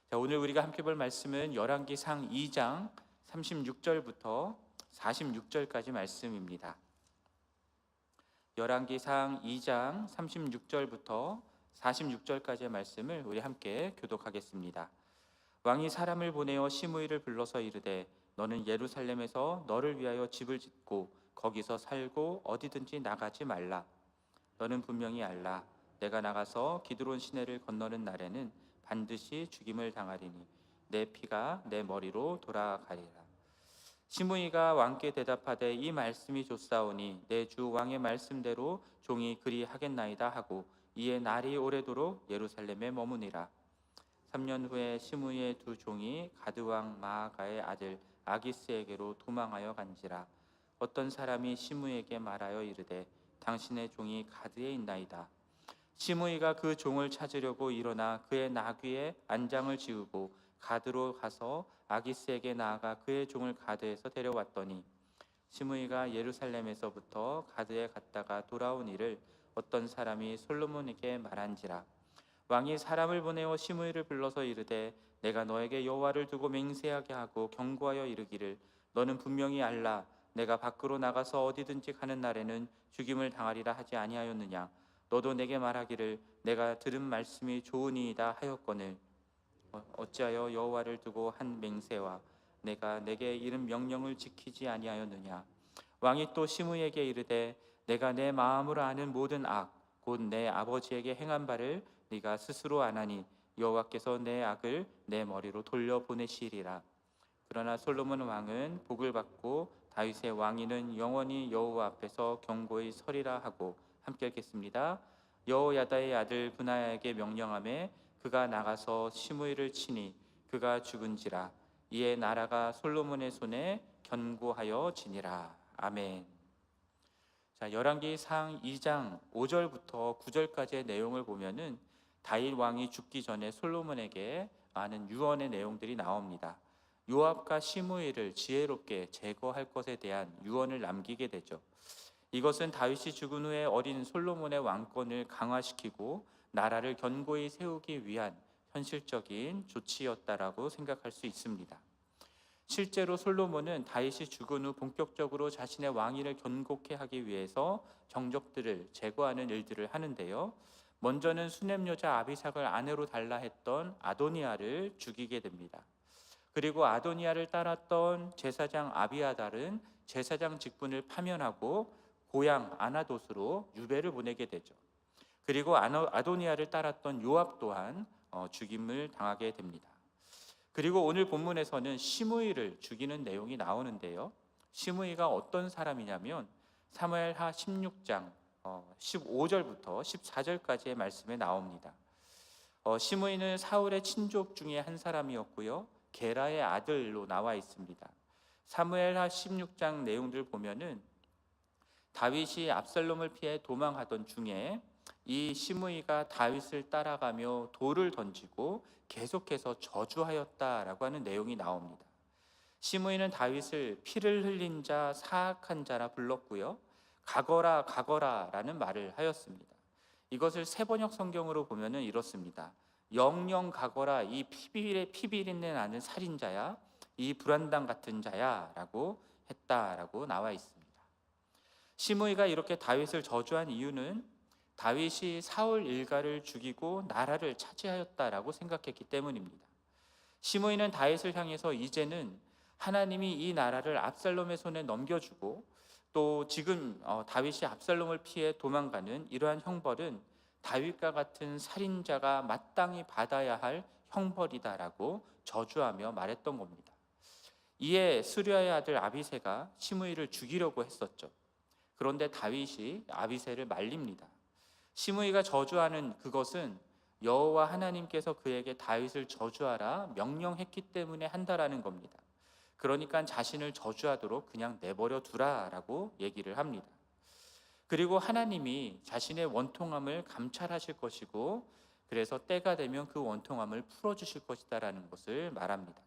자, 오늘 우리가 함께 볼 말씀은 열왕기상 2장 36절부터 46절까지 말씀입니다. 열왕기상 2장 36절부터 46절까지의 말씀을 우리 함께 교독하겠습니다. 왕이 사람을 보내어 시므이를 불러서 이르되 너는 예루살렘에서 너를 위하여 집을 짓고 거기서 살고 어디든지 나가지 말라. 너는 분명히 알라. 내가 나가서 기드론 시내를 건너는 날에는 반드시 죽임을 당하리니 내 피가 내 머리로 돌아가리라. 시므이가 왕께 대답하되 이 말씀이 좋사오니 내 주 왕의 말씀대로 종이 그리하겠나이다 하고 이에 날이 오래도록 예루살렘에 머무니라. 3년 후에 시므이의 두 종이 가드 왕 마아가의 아들 아기스에게로 도망하여 간지라. 어떤 사람이 시므이에게 말하여 이르되 당신의 종이 가드에 있나이다. 시므이가 그 종을 찾으려고 일어나 그의 나귀에 안장을 지우고 가드로 가서 아기스에게 나아가 그의 종을 가드에서 데려왔더니 시므이가 예루살렘에서부터 가드에 갔다가 돌아온 일을 어떤 사람이 솔로몬에게 말한지라. 왕이 사람을 보내어 시므이를 불러서 이르되 내가 너에게 여호와를 두고 맹세하게 하고 경고하여 이르기를 너는 분명히 알라. 내가 밖으로 나가서 어디든지 가는 날에는 죽임을 당하리라 하지 아니하였느냐. 너도 내게 말하기를 내가 들은 말씀이 좋으니이다 하였거늘 어찌하여 여호와를 두고 한 맹세와 내가 내게 이른 명령을 지키지 아니하였느냐. 왕이 또 시므이에게 이르되 내가 내 마음으로 아는 모든 악 곧 내 아버지에게 행한 바를 네가 스스로 아나니 여호와께서 내 악을 내 머리로 돌려보내시리라. 그러나 솔로몬 왕은 복을 받고 다윗의 왕위는 영원히 여호와 앞에서 경고히 서리라 하고 함께 읽겠습니다. 여호야다의 아들 브나야에게 명령하매 그가 나가서 시므이를 치니 그가 죽은지라. 이에 나라가 솔로몬의 손에 견고하여 지니라. 아멘. 자, 열왕기상 2장 5절부터 9절까지의 내용을 보면은 다윗 왕이 죽기 전에 솔로몬에게 많은 유언의 내용들이 나옵니다. 요압과 시므이를 지혜롭게 제거할 것에 대한 유언을 남기게 되죠. 이것은 다윗이 죽은 후에 어린 솔로몬의 왕권을 강화시키고 나라를 견고히 세우기 위한 현실적인 조치였다라고 생각할 수 있습니다. 실제로 솔로몬은 다윗이 죽은 후 본격적으로 자신의 왕위를 견고케 하기 위해서 정적들을 제거하는 일들을 하는데요. 먼저는 수냄 여자 아비삭을 아내로 달라 했던 아도니아를 죽이게 됩니다. 그리고 아도니아를 따랐던 제사장 아비아달은 제사장 직분을 파면하고 고향 아나돗으로 유배를 보내게 되죠. 그리고 아도니아를 따랐던 요압 또한 죽임을 당하게 됩니다. 그리고 오늘 본문에서는 시므이를 죽이는 내용이 나오는데요. 시므이가 어떤 사람이냐면 사무엘하 16장 15절부터 14절까지의 말씀에 나옵니다. 시므이는 사울의 친족 중에 한 사람이었고요. 게라의 아들로 나와 있습니다. 사무엘하 16장 내용들 보면은 다윗이 압살롬을 피해 도망하던 중에 이 시므이가 다윗을 따라가며 돌을 던지고 계속해서 저주하였다라고 하는 내용이 나옵니다. 시므이는 다윗을 피를 흘린 자, 사악한 자라 불렀고요. 가거라 가거라라는 말을 하였습니다. 이것을 세번역 성경으로 보면은 이렇습니다. 영영 가거라 이 피비린내 나는 살인자야, 이 불안당 같은 자야라고 했다라고 나와 있습니다. 시므이가 이렇게 다윗을 저주한 이유는 다윗이 사울 일가를 죽이고 나라를 차지하였다라고 생각했기 때문입니다. 시므이는 다윗을 향해서 이제는 하나님이 이 나라를 압살롬의 손에 넘겨주고 또 지금 다윗이 압살롬을 피해 도망가는 이러한 형벌은 다윗과 같은 살인자가 마땅히 받아야 할 형벌이다라고 저주하며 말했던 겁니다. 이에 스루야의 아들 아비새가 시므이를 죽이려고 했었죠. 그런데 다윗이 아비새를 말립니다. 시므이가 저주하는 그것은 여호와 하나님께서 그에게 다윗을 저주하라 명령했기 때문에 한다라는 겁니다. 그러니까 자신을 저주하도록 그냥 내버려 두라라고 얘기를 합니다. 그리고 하나님이 자신의 원통함을 감찰하실 것이고 그래서 때가 되면 그 원통함을 풀어주실 것이다라는 것을 말합니다.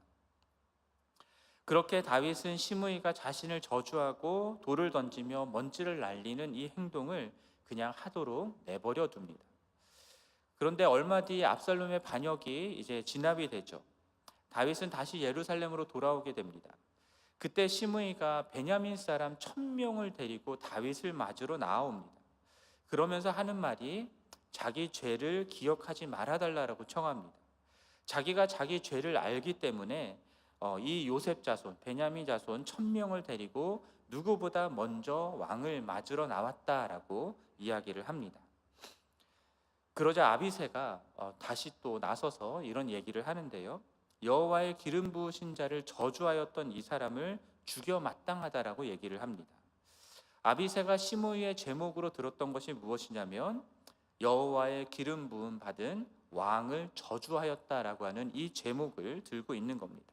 그렇게 다윗은 시므이가 자신을 저주하고 돌을 던지며 먼지를 날리는 이 행동을 그냥 하도록 내버려 둡니다. 그런데 얼마 뒤 압살롬의 반역이 이제 진압이 되죠. 다윗은 다시 예루살렘으로 돌아오게 됩니다. 그때 시므이가 베냐민 사람 1000명을 데리고 다윗을 맞으러 나아옵니다. 그러면서 하는 말이 자기 죄를 기억하지 말아달라고 청합니다. 자기가 자기 죄를 알기 때문에 이 요셉 자손, 베냐민 자손 1000명을 데리고 누구보다 먼저 왕을 맞으러 나왔다라고 이야기를 합니다. 그러자 아비새가 다시 또 나서서 이런 얘기를 하는데요. 여호와의 기름 부으신 자를 저주하였던 이 사람을 죽여 마땅하다라고 얘기를 합니다. 아비새가 시므이의 제목으로 들었던 것이 무엇이냐면 여호와의 기름 부음 받은 왕을 저주하였다라고 하는 이 제목을 들고 있는 겁니다.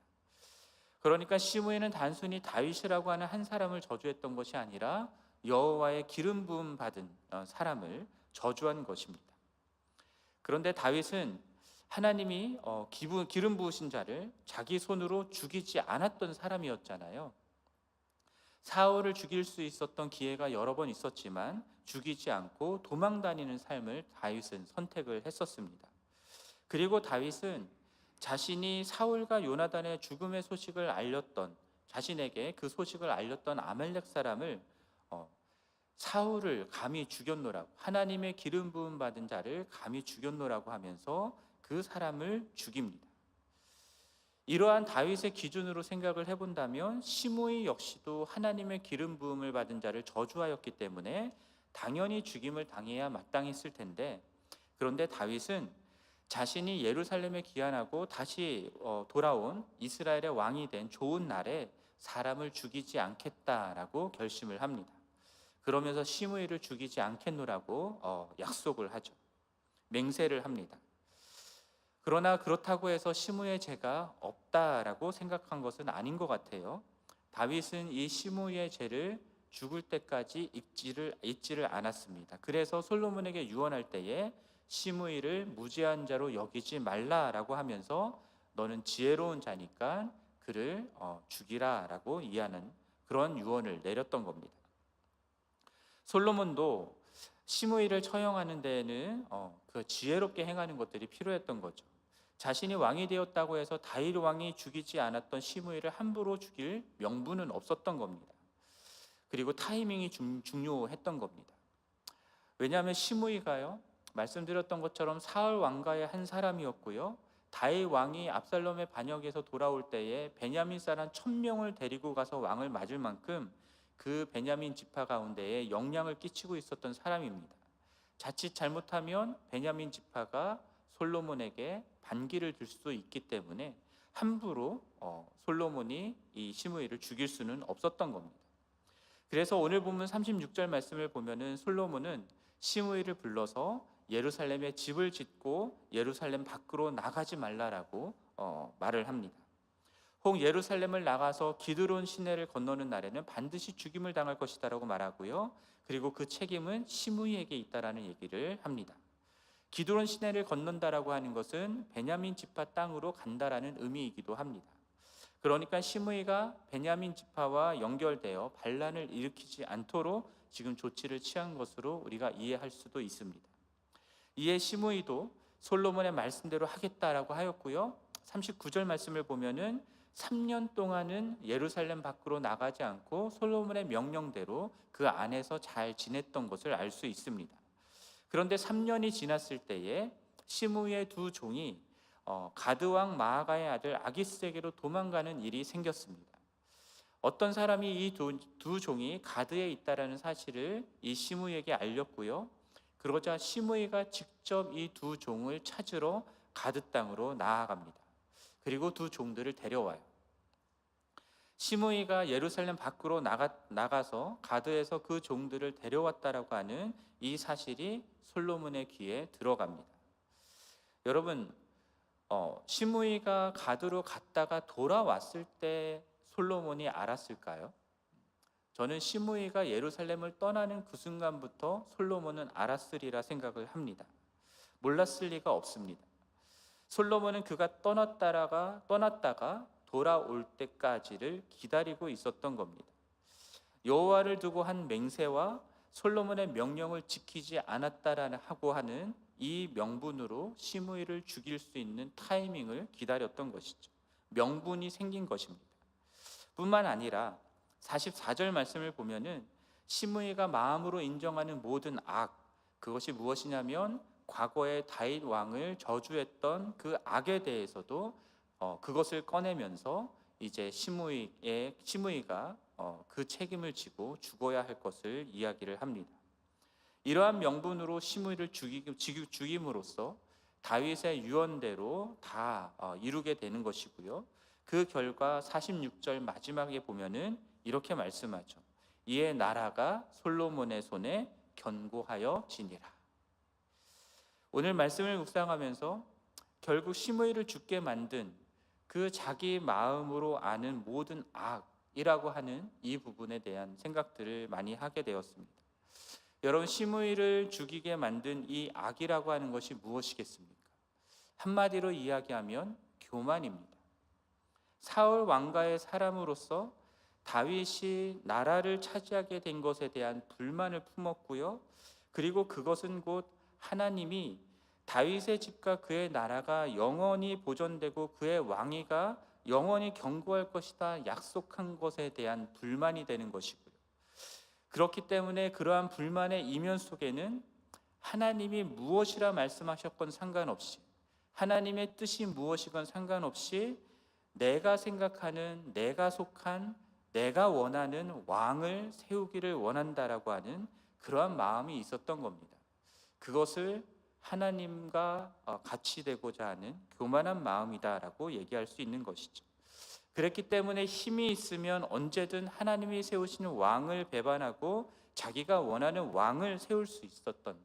그러니까 시므이는 단순히 다윗이라고 하는 한 사람을 저주했던 것이 아니라 여호와의 기름 부음 받은 사람을 저주한 것입니다. 그런데 다윗은 하나님이 기름 부으신 자를 자기 손으로 죽이지 않았던 사람이었잖아요. 사울을 죽일 수 있었던 기회가 여러 번 있었지만 죽이지 않고 도망 다니는 삶을 다윗은 선택을 했었습니다. 그리고 다윗은 자신이 사울과 요나단의 죽음의 소식을 알렸던, 자신에게 그 소식을 알렸던 아말렉 사람을 사울을 감히 죽였노라고, 하나님의 기름 부음 받은 자를 감히 죽였노라고 하면서 그 사람을 죽입니다. 이러한 다윗의 기준으로 생각을 해본다면 시므이 역시도 하나님의 기름 부음을 받은 자를 저주하였기 때문에 당연히 죽임을 당해야 마땅했을 텐데, 그런데 다윗은 자신이 예루살렘에 귀환하고 다시 돌아온 이스라엘의 왕이 된 좋은 날에 사람을 죽이지 않겠다라고 결심을 합니다. 그러면서 시므이를 죽이지 않겠노라고 약속을 하죠. 맹세를 합니다. 그러나 그렇다고 해서 시므이의 죄가 없다라고 생각한 것은 아닌 것 같아요. 다윗은 이 시므이의 죄를 죽을 때까지 잊지를 않았습니다. 그래서 솔로몬에게 유언할 때에 시므이를 무죄한 자로 여기지 말라라고 하면서 너는 지혜로운 자니까 그를 죽이라라고 이하는 그런 유언을 내렸던 겁니다. 솔로몬도 시므이를 처형하는 데에는 그 지혜롭게 행하는 것들이 필요했던 거죠. 자신이 왕이 되었다고 해서 다윗 왕이 죽이지 않았던 시므이를 함부로 죽일 명분은 없었던 겁니다. 그리고 타이밍이 중요했던 겁니다. 왜냐하면 시므이가요, 말씀드렸던 것처럼 사울 왕가의 한 사람이었고요, 다윗 왕이 압살롬의 반역에서 돌아올 때에 베냐민 사람 1000명을 데리고 가서 왕을 맞을 만큼 그 베냐민 지파 가운데에 영향을 끼치고 있었던 사람입니다. 자칫 잘못하면 베냐민 지파가 솔로몬에게 반기를 들 수도 있기 때문에 함부로 솔로몬이 이 시므이를 죽일 수는 없었던 겁니다. 그래서 오늘 본문 36절 말씀을 보면은 솔로몬은 시므이를 불러서 예루살렘에 집을 짓고 예루살렘 밖으로 나가지 말라라고 말을 합니다. 혹 예루살렘을 나가서 기드론 시내를 건너는 날에는 반드시 죽임을 당할 것이다라고 말하고요. 그리고 그 책임은 시므이에게 있다라는 얘기를 합니다. 기드론 시내를 건넌다라고 하는 것은 베냐민 지파 땅으로 간다라는 의미이기도 합니다. 그러니까 시므이가 베냐민 지파와 연결되어 반란을 일으키지 않도록 지금 조치를 취한 것으로 우리가 이해할 수도 있습니다. 이에 시므이도 솔로몬의 말씀대로 하겠다라고 하였고요. 39절 말씀을 보면은 3년 동안은 예루살렘 밖으로 나가지 않고 솔로몬의 명령대로 그 안에서 잘 지냈던 것을 알 수 있습니다. 그런데 3년이 지났을 때에 시므이의 두 종이 가드 왕 마아가의 아들 아기스에게로 도망가는 일이 생겼습니다. 어떤 사람이 이 두 종이 가드에 있다라는 사실을 이 시므이에게 알렸고요. 그러자 시므이가 직접 이 두 종을 찾으러 가드 땅으로 나아갑니다. 그리고 두 종들을 데려와요. 시므이가 예루살렘 밖으로 나가서 가드에서 그 종들을 데려왔다라고 하는 이 사실이 솔로몬의 귀에 들어갑니다. 여러분, 시므이가 가드로 갔다가 돌아왔을 때 솔로몬이 알았을까요? 저는 시므이가 예루살렘을 떠나는 그 순간부터 솔로몬은 알았으리라 생각을 합니다. 몰랐을 리가 없습니다. 솔로몬은 그가 떠났다가 돌아올 때까지를 기다리고 있었던 겁니다. 여호와를 두고 한 맹세와 솔로몬의 명령을 지키지 않았다라고 하는 이 명분으로 시므이를 죽일 수 있는 타이밍을 기다렸던 것이죠. 명분이 생긴 것입니다. 뿐만 아니라 44절 말씀을 보면은 시므이가 마음으로 인정하는 모든 악, 그것이 무엇이냐면 과거에 다윗 왕을 저주했던 그 악에 대해서도 그것을 꺼내면서 이제 시므이가 그 책임을 지고 죽어야 할 것을 이야기를 합니다. 이러한 명분으로 시므이를 죽임으로써 다윗의 유언대로 다 이루게 되는 것이고요. 그 결과 46절 마지막에 보면은 이렇게 말씀하죠. 이에 나라가 솔로몬의 손에 견고하여 지니라. 오늘 말씀을 묵상하면서 결국 시므이를 죽게 만든 그 자기 마음으로 아는 모든 악이라고 하는 이 부분에 대한 생각들을 많이 하게 되었습니다. 여러분, 시므이를 죽이게 만든 이 악이라고 하는 것이 무엇이겠습니까? 한마디로 이야기하면 교만입니다. 사울 왕가의 사람으로서 다윗이 나라를 차지하게 된 것에 대한 불만을 품었고요. 그리고 그것은 곧 하나님이 다윗의 집과 그의 나라가 영원히 보존되고 그의 왕위가 영원히 견고할 것이다 약속한 것에 대한 불만이 되는 것이고요. 그렇기 때문에 그러한 불만의 이면 속에는 하나님이 무엇이라 말씀하셨건 상관없이, 하나님의 뜻이 무엇이건 상관없이 내가 생각하는, 내가 속한, 내가 원하는 왕을 세우기를 원한다라고 하는 그러한 마음이 있었던 겁니다. 그것을 하나님과 같이 되고자 하는 교만한 마음이다라고 얘기할 수 있는 것이죠. 그렇기 때문에 힘이 있으면 언제든 하나님이 세우시는 왕을 배반하고 자기가 원하는 왕을 세울 수 있었던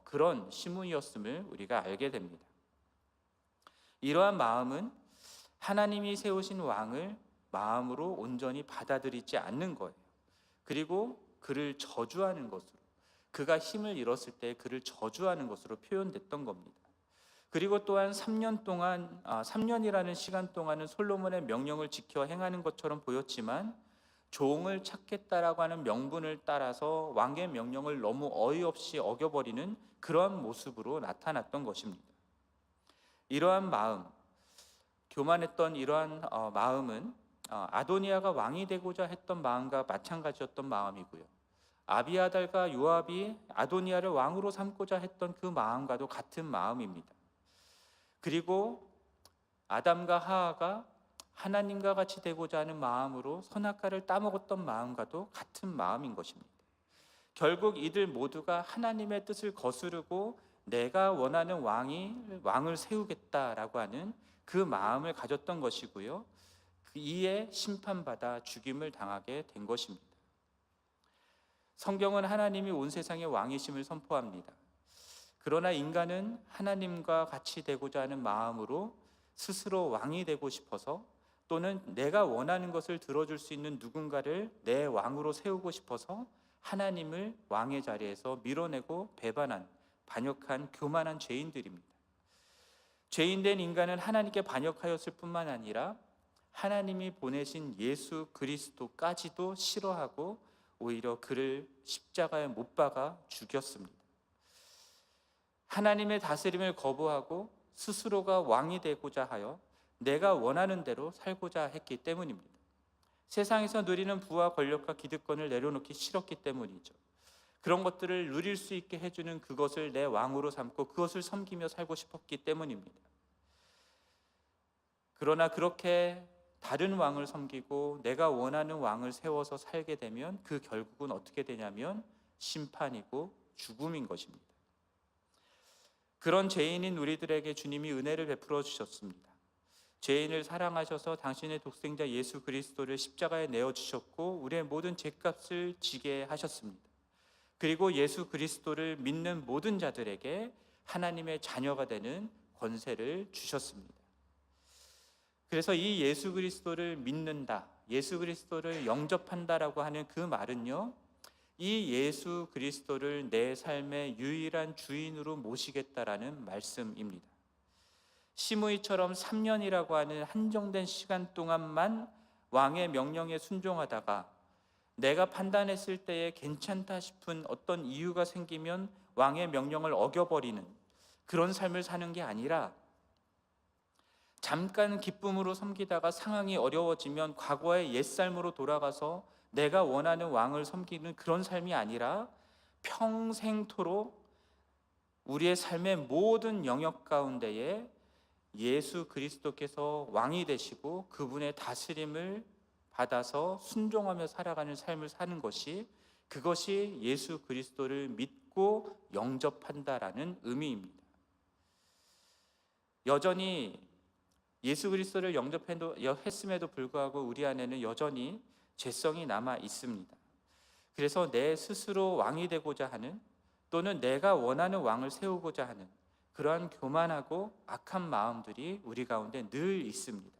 그런 시므이였음을 우리가 알게 됩니다. 이러한 마음은 하나님이 세우신 왕을 마음으로 온전히 받아들이지 않는 거예요. 그리고 그를 저주하는 것으로, 그가 힘을 잃었을 때 그를 저주하는 것으로 표현됐던 겁니다. 그리고 또한 3년이라는 시간 동안은 솔로몬의 명령을 지켜 행하는 것처럼 보였지만 종을 찾겠다라고 하는 명분을 따라서 왕의 명령을 너무 어이없이 어겨버리는 그러한 모습으로 나타났던 것입니다. 이러한 마음, 교만했던 이러한 마음은 아도니아가 왕이 되고자 했던 마음과 마찬가지였던 마음이고요. 아비아달과 요압이 아도니아를 왕으로 삼고자 했던 그 마음과도 같은 마음입니다. 그리고 아담과 하하가 하나님과 같이 되고자 하는 마음으로 선악과를 따먹었던 마음과도 같은 마음인 것입니다. 결국 이들 모두가 하나님의 뜻을 거스르고 내가 원하는 왕을 세우겠다라고 하는 그 마음을 가졌던 것이고요. 이에 심판받아 죽임을 당하게 된 것입니다. 성경은 하나님이 온 세상의 왕이심을 선포합니다. 그러나 인간은 하나님과 같이 되고자 하는 마음으로 스스로 왕이 되고 싶어서, 또는 내가 원하는 것을 들어줄 수 있는 누군가를 내 왕으로 세우고 싶어서 하나님을 왕의 자리에서 밀어내고 배반한, 반역한 교만한 죄인들입니다. 죄인된 인간은 하나님께 반역하였을 뿐만 아니라 하나님이 보내신 예수 그리스도까지도 싫어하고 오히려 그를 십자가에 못 박아 죽였습니다. 하나님의 다스림을 거부하고 스스로가 왕이 되고자 하여 내가 원하는 대로 살고자 했기 때문입니다. 세상에서 누리는 부와 권력과 기득권을 내려놓기 싫었기 때문이죠. 그런 것들을 누릴 수 있게 해주는 그것을 내 왕으로 삼고 그것을 섬기며 살고 싶었기 때문입니다. 그러나 그렇게 다른 왕을 섬기고 내가 원하는 왕을 세워서 살게 되면 그 결국은 어떻게 되냐면 심판이고 죽음인 것입니다. 그런 죄인인 우리들에게 주님이 은혜를 베풀어 주셨습니다. 죄인을 사랑하셔서 당신의 독생자 예수 그리스도를 십자가에 내어주셨고 우리의 모든 죄값을 지게 하셨습니다. 그리고 예수 그리스도를 믿는 모든 자들에게 하나님의 자녀가 되는 권세를 주셨습니다. 그래서 이 예수 그리스도를 믿는다, 예수 그리스도를 영접한다라고 하는 그 말은요, 이 예수 그리스도를 내 삶의 유일한 주인으로 모시겠다라는 말씀입니다. 시므이처럼 3년이라고 하는 한정된 시간 동안만 왕의 명령에 순종하다가 내가 판단했을 때에 괜찮다 싶은 어떤 이유가 생기면 왕의 명령을 어겨버리는, 그런 삶을 사는 게 아니라 잠깐 기쁨으로 섬기다가 상황이 어려워지면 과거의 옛삶으로 돌아가서 내가 원하는 왕을 섬기는 그런 삶이 아니라 평생토록 우리의 삶의 모든 영역 가운데에 예수 그리스도께서 왕이 되시고 그분의 다스림을 받아서 순종하며 살아가는 삶을 사는 것이, 그것이 예수 그리스도를 믿고 영접한다라는 의미입니다. 여전히 예수 그리스도를 영접했음에도 불구하고 우리 안에는 여전히 죄성이 남아 있습니다. 그래서 내 스스로 왕이 되고자 하는, 또는 내가 원하는 왕을 세우고자 하는 그러한 교만하고 악한 마음들이 우리 가운데 늘 있습니다.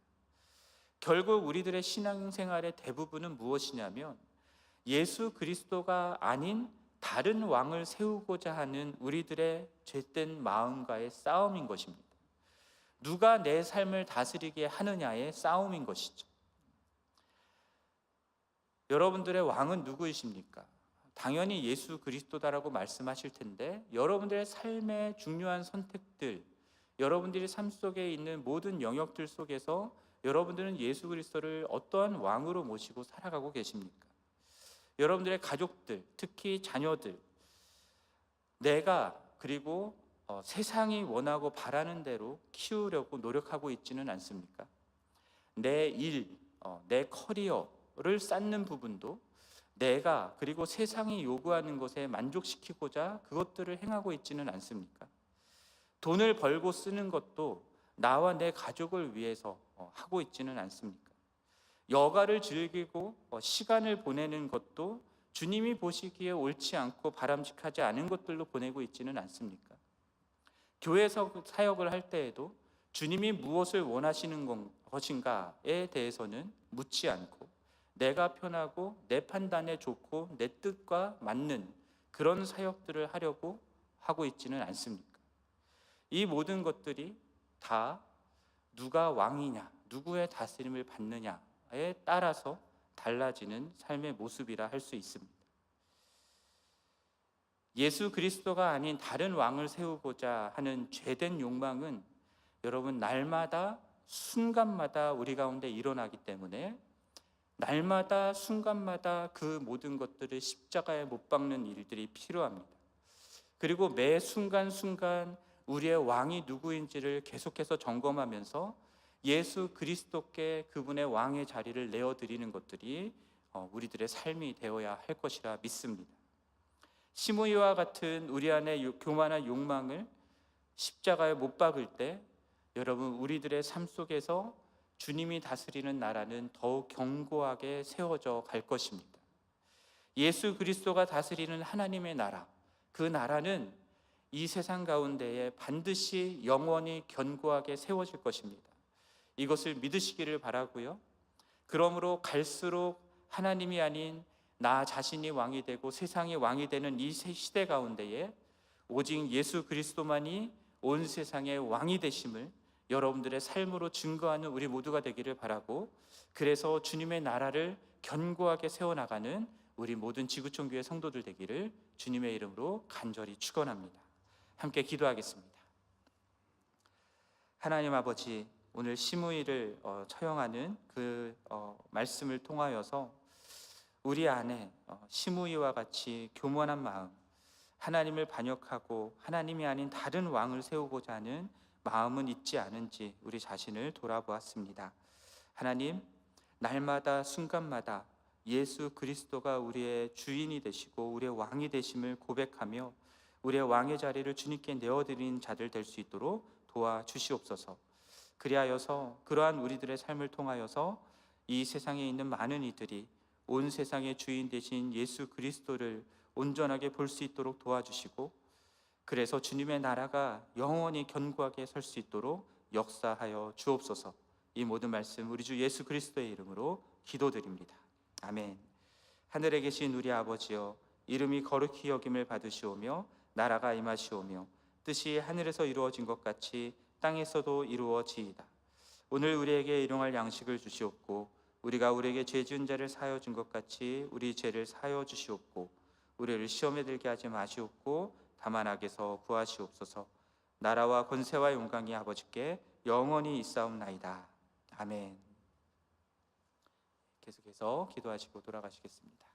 결국 우리들의 신앙생활의 대부분은 무엇이냐면 예수 그리스도가 아닌 다른 왕을 세우고자 하는 우리들의 죄된 마음과의 싸움인 것입니다. 누가 내 삶을 다스리게 하느냐의 싸움인 것이죠. 여러분들의 왕은 누구이십니까? 당연히 예수 그리스도다라고 말씀하실 텐데, 여러분들의 삶의 중요한 선택들, 여러분들의 삶 속에 있는 모든 영역들 속에서 여러분들은 예수 그리스도를 어떠한 왕으로 모시고 살아가고 계십니까? 여러분들의 가족들, 특히 자녀들, 내가 그리고 세상이 원하고 바라는 대로 키우려고 노력하고 있지는 않습니까? 내 일, 내 커리어를 쌓는 부분도 내가 그리고 세상이 요구하는 것에 만족시키고자 그것들을 행하고 있지는 않습니까? 돈을 벌고 쓰는 것도 나와 내 가족을 위해서 하고 있지는 않습니까? 여가를 즐기고 시간을 보내는 것도 주님이 보시기에 옳지 않고 바람직하지 않은 것들로 보내고 있지는 않습니까? 교회에서 사역을 할 때에도 주님이 무엇을 원하시는 것인가에 대해서는 묻지 않고 내가 편하고 내 판단에 좋고 내 뜻과 맞는 그런 사역들을 하려고 하고 있지는 않습니까? 이 모든 것들이 다 누가 왕이냐, 누구의 다스림을 받느냐에 따라서 달라지는 삶의 모습이라 할 수 있습니다. 예수 그리스도가 아닌 다른 왕을 세우고자 하는 죄된 욕망은 여러분 날마다 순간마다 우리 가운데 일어나기 때문에 날마다 순간마다 그 모든 것들을 십자가에 못 박는 일들이 필요합니다. 그리고 매 순간순간 우리의 왕이 누구인지를 계속해서 점검하면서 예수 그리스도께 그분의 왕의 자리를 내어드리는 것들이 우리들의 삶이 되어야 할 것이라 믿습니다. 시므이와 같은 우리 안에 교만한 욕망을 십자가에 못 박을 때 여러분 우리들의 삶 속에서 주님이 다스리는 나라는 더욱 견고하게 세워져 갈 것입니다. 예수 그리스도가 다스리는 하나님의 나라, 그 나라는 이 세상 가운데에 반드시 영원히 견고하게 세워질 것입니다. 이것을 믿으시기를 바라고요. 그러므로 갈수록 하나님이 아닌 나 자신이 왕이 되고 세상이 왕이 되는 이 시대 가운데에 오직 예수 그리스도만이 온 세상의 왕이 되심을 여러분들의 삶으로 증거하는 우리 모두가 되기를 바라고, 그래서 주님의 나라를 견고하게 세워나가는 우리 모든 지구촌 교회 성도들 되기를 주님의 이름으로 간절히 축원합니다. 함께 기도하겠습니다. 하나님 아버지, 오늘 시므이를 처형하는 그 말씀을 통하여서 우리 안에 시므이와 같이 교만한 마음, 하나님을 반역하고 하나님이 아닌 다른 왕을 세우고자 하는 마음은 있지 않은지 우리 자신을 돌아보았습니다. 하나님, 날마다 순간마다 예수 그리스도가 우리의 주인이 되시고 우리의 왕이 되심을 고백하며 우리의 왕의 자리를 주님께 내어드리는 자들 될 수 있도록 도와주시옵소서. 그리하여서 그러한 우리들의 삶을 통하여서 이 세상에 있는 많은 이들이 온 세상의 주인 되신 예수 그리스도를 온전하게 볼 수 있도록 도와주시고, 그래서 주님의 나라가 영원히 견고하게 설 수 있도록 역사하여 주옵소서. 이 모든 말씀 우리 주 예수 그리스도의 이름으로 기도드립니다. 아멘. 하늘에 계신 우리 아버지여, 이름이 거룩히 여김을 받으시오며 나라가 임하시오며 뜻이 하늘에서 이루어진 것 같이 땅에서도 이루어지이다. 오늘 우리에게 일용할 양식을 주시옵고 우리가 우리에게 죄 지은 자를 사하여 준 것 같이 우리 죄를 사하여 주시옵고 우리를 시험에 들게 하지 마시옵고 다만 악에서 구하시옵소서. 나라와 권세와 영광이 아버지께 영원히 있사옵나이다. 아멘. 계속해서 기도하시고 돌아가시겠습니다.